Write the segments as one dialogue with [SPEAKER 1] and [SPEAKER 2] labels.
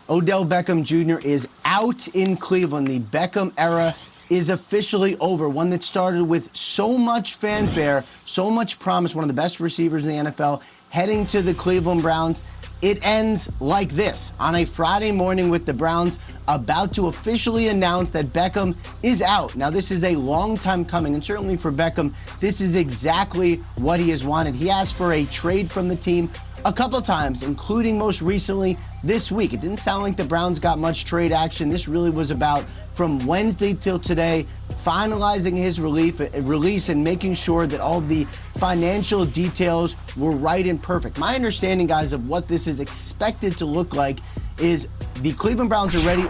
[SPEAKER 1] Odell Beckham Jr. is out in Cleveland. The Beckham era is officially over. One that started with so much fanfare, so much promise, one of the best receivers in the NFL, heading to the Cleveland Browns. It ends like this, on a Friday morning with the Browns about to officially announce that Beckham is out. Now, this is a long time coming, and certainly for Beckham, this is exactly what he has wanted. He asked for a trade from the team a couple times, including most recently this week. It didn't sound like the Browns got much trade action. This really was about, from Wednesday till today, finalizing his release and making sure that all the financial details were right and perfect. My understanding, guys, of what this is expected to look like is the Cleveland Browns already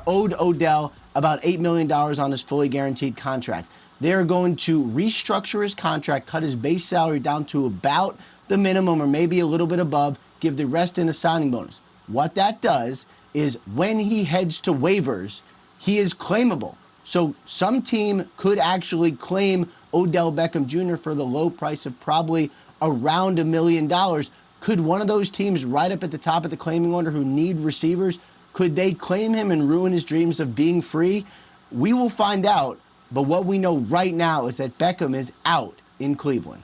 [SPEAKER 1] owed Odell about $8 million on his fully guaranteed contract. They're going to restructure his contract, cut his base salary down to about the minimum or maybe a little bit above, give the rest in a signing bonus. What that does is when he heads to waivers, he is claimable. So some team could actually claim Odell Beckham Jr. for the low price of probably around $1 million. Could one of those teams right up at the top of the claiming order who need receivers, could they claim him and ruin his dreams of being free? We will find out, but what we know right now is that Beckham is out in Cleveland.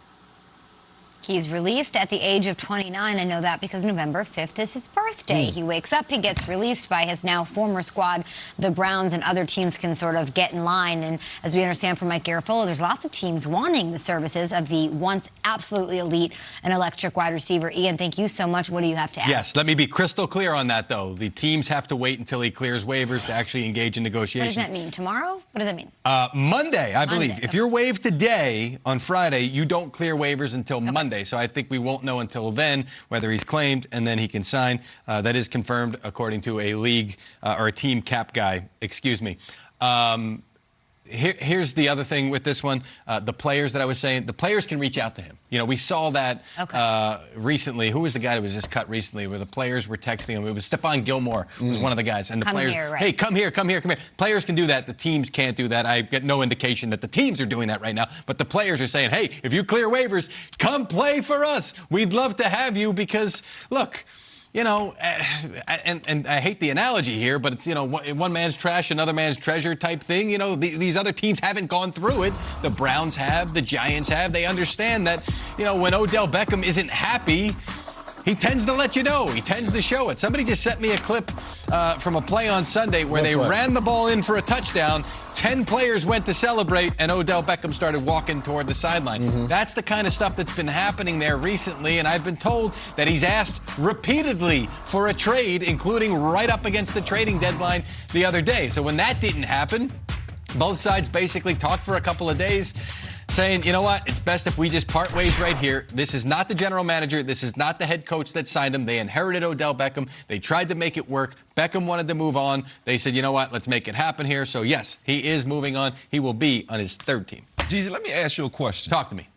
[SPEAKER 2] He's released at the age of 29. I know that because November 5th is his birthday. He wakes up, he gets released by his now former squad. The Browns and other teams can sort of get in line. And as we understand from Mike Garafolo, there's lots of teams wanting the services of the once absolutely elite and electric wide receiver. Ian, thank you so much. What do you have to add?
[SPEAKER 3] Yes, let me be crystal clear on that, though. The teams have to wait until he clears waivers to actually engage in negotiations.
[SPEAKER 2] What does that mean? Tomorrow? What does that mean?
[SPEAKER 3] Monday, I believe.
[SPEAKER 2] Monday.
[SPEAKER 3] If you're waived today, on Friday, you don't clear waivers until Monday. So I think we won't know until then whether he's claimed and then he can sign. That is confirmed according to a league or a team cap guy. Excuse me. Here's the other thing with this one. The players that I was saying, the players can reach out to him. You know, we saw that recently. Who was the guy that was just cut recently where the players were texting him? It was Stephon Gilmore was one of the guys. And the players, hey, come here. Players can do that. The teams can't do that. I get no indication that the teams are doing that right now. But the players are saying, hey, if you clear waivers, come play for us. We'd love to have you because, look, you know, and I hate the analogy here, but it's, you know, one man's trash, another man's treasure type thing. You know, these other teams haven't gone through it. The Browns have, the Giants have. They understand that, you know, when Odell Beckham isn't happy, he tends to let you know. He tends to show it. Somebody just sent me a clip from a play on Sunday where they ran the ball in for a touchdown. 10 players went to celebrate, and Odell Beckham started walking toward the sideline. That's the kind of stuff that's been happening there recently, and I've been told that he's asked repeatedly for a trade, including right up against the trading deadline the other day. So when that didn't happen, both sides basically talked for a couple of days, saying, you know what, it's best if we just part ways right here. This is not the general manager. This is not the head coach that signed him. They inherited Odell Beckham. They tried to make it work. Beckham wanted to move on. They said, you know what, let's make it happen here. So, yes, he is moving on. He will be on his third team.
[SPEAKER 4] Jeezy, let me ask you a question.
[SPEAKER 3] Talk to me.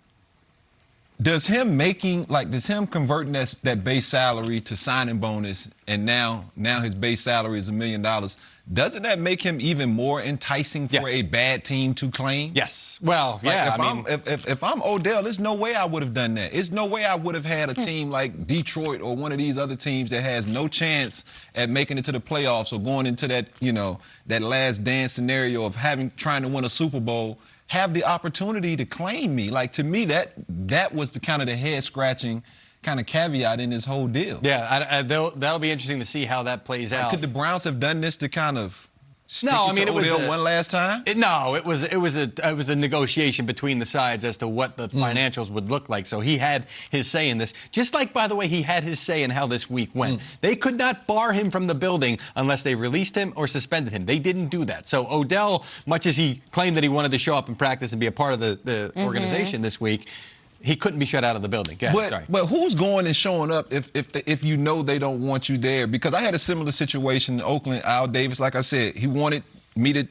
[SPEAKER 4] Does him converting that base salary to signing bonus and now his base salary is $1 million, doesn't that make him even more enticing for a bad team to claim?
[SPEAKER 3] Yes. Well,
[SPEAKER 4] like
[SPEAKER 3] yeah.
[SPEAKER 4] If I'm Odell, there's no way I would have done that. There's no way I would have had a team like Detroit or one of these other teams that has no chance at making it to the playoffs or going into that, you know, that last dance scenario of trying to win a Super Bowl, have the opportunity to claim me. Like, to me, that was the kind of the head-scratching kind of caveat in this whole deal.
[SPEAKER 3] Yeah, that'll be interesting to see how that plays out.
[SPEAKER 4] Could the Browns have done this to kind of stick
[SPEAKER 3] it was
[SPEAKER 4] one last time?
[SPEAKER 3] It was a negotiation between the sides as to what the financials would look like. So he had his say in this. Just like, by the way, he had his say in how this week went. They could not bar him from the building unless they released him or suspended him. They didn't do that. So Odell, much as he claimed that he wanted to show up and practice and be a part of the organization this week, he couldn't be shut out of the building.
[SPEAKER 4] But who's going and showing up if you know they don't want you there? Because I had a similar situation in Oakland. Al Davis, like I said, he wanted me to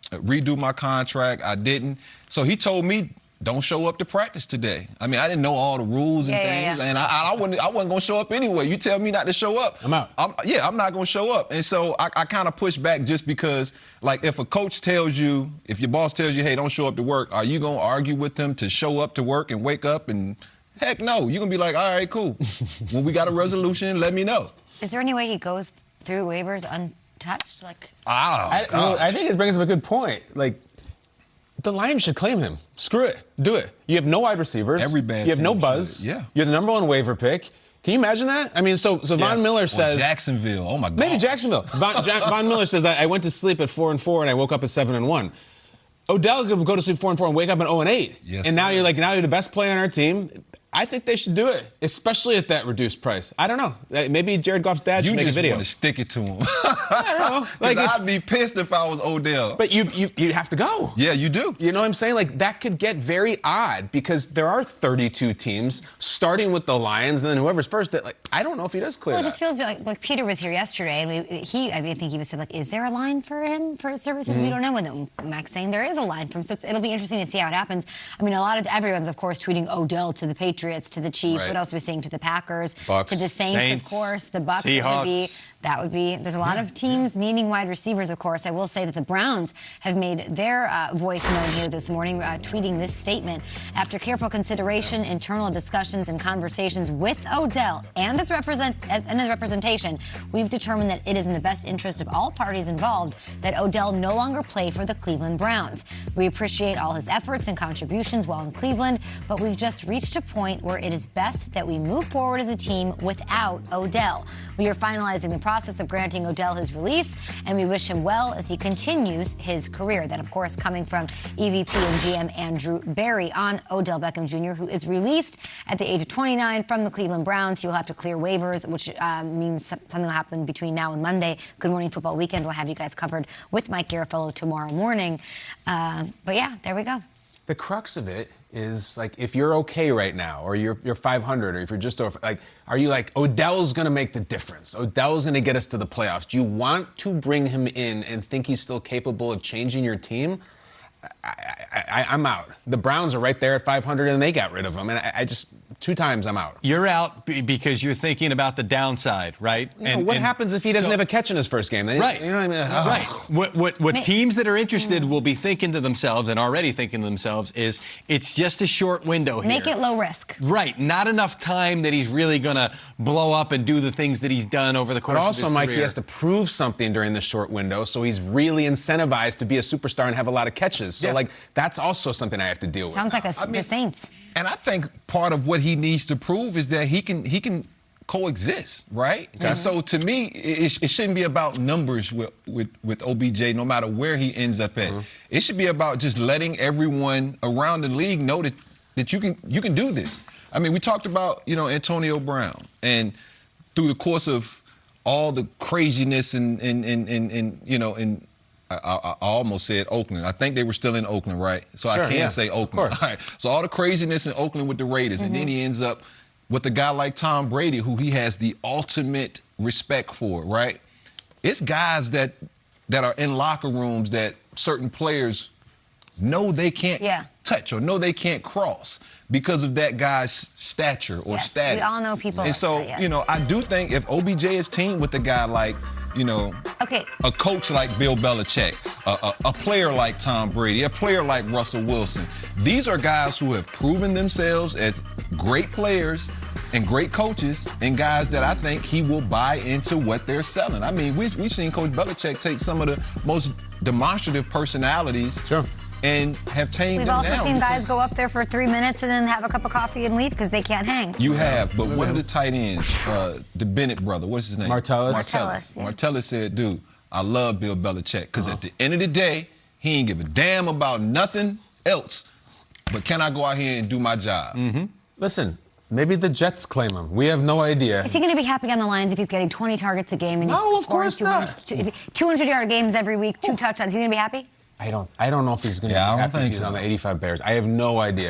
[SPEAKER 4] redo my contract. I didn't. So he told me, don't show up to practice today. I mean, I didn't know all the rules and things, and I wasn't going to show up anyway. You tell me not to show up,
[SPEAKER 5] I'm out.
[SPEAKER 4] I'm not going to show up. And so I kind of push back just because, like, if a coach tells you, if your boss tells you, hey, don't show up to work, are you going to argue with them to show up to work and wake up? And heck no. You're going to be like, all right, cool. When we got a resolution, let me know.
[SPEAKER 2] Is there any way he goes through waivers untouched?
[SPEAKER 5] I think it brings up a good point. Like, the Lions should claim him. Screw it. Do it. You have no wide receivers.
[SPEAKER 4] Every bad
[SPEAKER 5] You have no
[SPEAKER 4] team
[SPEAKER 5] buzz.
[SPEAKER 4] should. Yeah.
[SPEAKER 5] You're the number 1 waiver pick. Can you imagine that? I mean, so Von Miller says...
[SPEAKER 4] Or Jacksonville. Oh, my God.
[SPEAKER 5] Maybe Jacksonville. Von Miller says, I went to sleep at 4-4 and I woke up at 7-1. Odell could go to sleep 4-4 and wake up at 0-8.
[SPEAKER 4] Yes,
[SPEAKER 5] and now
[SPEAKER 4] sir.
[SPEAKER 5] you're the best player on our team. I think they should do it, especially at that reduced price. I don't know. Maybe Jared Goff's dad should make a video.
[SPEAKER 4] You just want to stick it to him.
[SPEAKER 5] I don't know.
[SPEAKER 4] I'd be pissed if I was Odell.
[SPEAKER 5] But you have to go.
[SPEAKER 4] Yeah, you do.
[SPEAKER 5] You know what I'm saying? Like, that could get very odd because there are 32 teams, starting with the Lions, and then whoever's first. That, like, I don't know if he does clear
[SPEAKER 2] Well, it
[SPEAKER 5] that.
[SPEAKER 2] just feels like Peter was here yesterday, and I think he was said, like, is there a line for him for his services? We don't know. And Max saying there is a line for him, so it'll be interesting to see how it happens. I mean, everyone's, of course, tweeting Odell to the Patriots, to the Chiefs.
[SPEAKER 4] Right.
[SPEAKER 2] What else are we seeing? To the Packers,
[SPEAKER 5] Bucks.
[SPEAKER 2] to the Saints, of course, the Bucks.
[SPEAKER 3] Seahawks.
[SPEAKER 2] That would be. There's a lot of teams needing wide receivers, of course. I will say that the Browns have made their voice known here this morning, tweeting this statement. After careful consideration, internal discussions, and conversations with Odell and his representation, we've determined that it is in the best interest of all parties involved that Odell no longer play for the Cleveland Browns. We appreciate all his efforts and contributions while in Cleveland, but we've just reached a point where it is best that we move forward as a team without Odell. We are finalizing the process of granting Odell his release, and we wish him well as he continues his career. That, of course, coming from EVP and GM Andrew Berry on Odell Beckham Jr., who is released at the age of 29 from the Cleveland Browns. He will have to clear waivers, which means something will happen between now and Monday. Good Morning Football Weekend. We'll have you guys covered with Mike Garafolo tomorrow morning. But yeah, there we go.
[SPEAKER 5] The crux of it is, like, if you're okay right now, or you're 500, or if you're just over, like, are you like, Odell's going to make the difference? Odell's going to get us to the playoffs. Do you want to bring him in and think he's still capable of changing your team? I'm out. The Browns are right there at 500, and they got rid of him. And I just, 2 times I'm out.
[SPEAKER 3] You're out because you're thinking about the downside, right?
[SPEAKER 5] What happens if he doesn't have a catch in his first game?
[SPEAKER 3] Right.
[SPEAKER 5] You know what I mean?
[SPEAKER 3] Right. What teams that are interested will be thinking to themselves, and already thinking to themselves, is it's just a short window here.
[SPEAKER 2] Make it low risk.
[SPEAKER 3] Right. Not enough time that he's really going to blow up and do the things that he's done over the course
[SPEAKER 5] But
[SPEAKER 3] of his
[SPEAKER 5] also, Mike,
[SPEAKER 3] career.
[SPEAKER 5] he has to prove something during this short window, so he's really incentivized to be a superstar and have a lot of catches. So,
[SPEAKER 3] Yeah.
[SPEAKER 5] that's also something I have to deal with.
[SPEAKER 2] Sounds like the Saints.
[SPEAKER 4] And I think part of what he needs to prove is that he can coexist, right? And so to me, it shouldn't be about numbers with OBJ, no matter where he ends up at. It should be about just letting everyone around the league know that you can do this. I mean, we talked about, Antonio Brown, and through the course of all the craziness and I almost said Oakland. I think they were still in Oakland, right? So
[SPEAKER 5] Sure,
[SPEAKER 4] I can't say Oakland.
[SPEAKER 5] Of course.
[SPEAKER 4] All right. So all the craziness in Oakland with the Raiders, and then he ends up with a guy like Tom Brady, who he has the ultimate respect for, right? It's guys that are in locker rooms that certain players know they can't touch or know they can't cross because of that guy's stature or status.
[SPEAKER 2] We all know people
[SPEAKER 4] And
[SPEAKER 2] like
[SPEAKER 4] so,
[SPEAKER 2] that, yes.
[SPEAKER 4] I do think if OBJ is teamed with a guy like, a coach like Bill Belichick, a player like Tom Brady, a player like Russell Wilson, these are guys who have proven themselves as great players and great coaches, and guys that I think he will buy into what they're selling. I mean, we've seen Coach Belichick take some of the most demonstrative personalities and have tamed
[SPEAKER 2] We've
[SPEAKER 4] them
[SPEAKER 2] also
[SPEAKER 4] down
[SPEAKER 2] seen guys
[SPEAKER 4] because-
[SPEAKER 2] go up there for 3 minutes and then have a cup of coffee and leave because they can't hang.
[SPEAKER 4] You have, but one of the tight ends, the Bennett brother, what's his name?
[SPEAKER 5] Martellus.
[SPEAKER 2] Martellus, yeah.
[SPEAKER 4] Martellus said, dude, I love Bill Belichick because at the end of the day, he ain't give a damn about nothing else. But can I go out here and do my job?
[SPEAKER 5] Listen, maybe the Jets claim him. We have no idea.
[SPEAKER 2] Is he going to be happy on the Lions if he's getting 20 targets a game and he's
[SPEAKER 5] No, of
[SPEAKER 2] scoring
[SPEAKER 5] course not.
[SPEAKER 2] 200-yard games every week, 2 touchdowns? Is he going to be happy?
[SPEAKER 5] I don't know if he's going to be
[SPEAKER 4] I don't
[SPEAKER 5] happy if
[SPEAKER 4] think
[SPEAKER 5] he's
[SPEAKER 4] so.
[SPEAKER 5] on the 85 Bears. I have no idea.